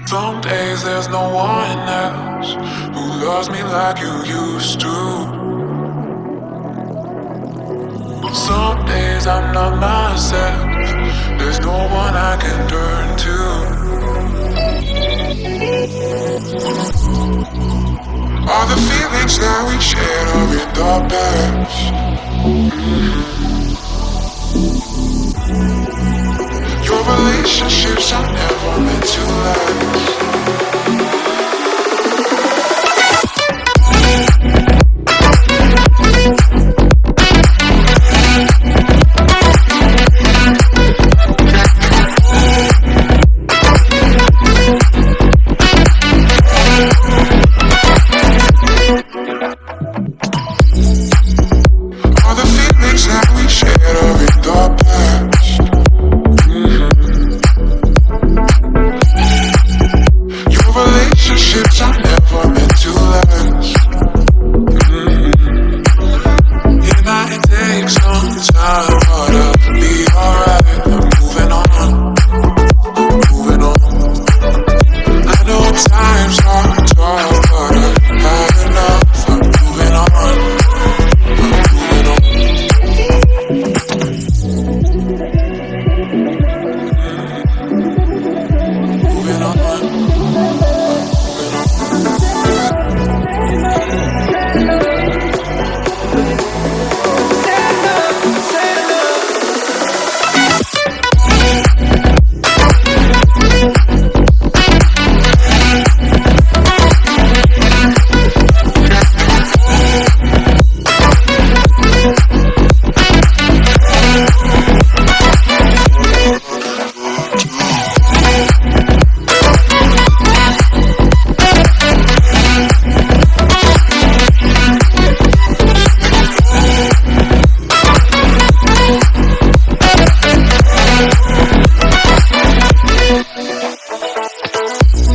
Some days there's no one else who loves me like you used to. Some days I'm not myself. There's no one I can turn to. All the feelings that we shared are in the past. Your relationships are never meant to last. All the feelings that we shared are in the past. Your relationships are never meant to last. It might take some time, but I'll be alright. I'm moving on, moving on. I know times are tough, but I've had enough. I'm moving on, I'm moving on. Moving on, moving on.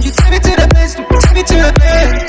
You take me to the bed.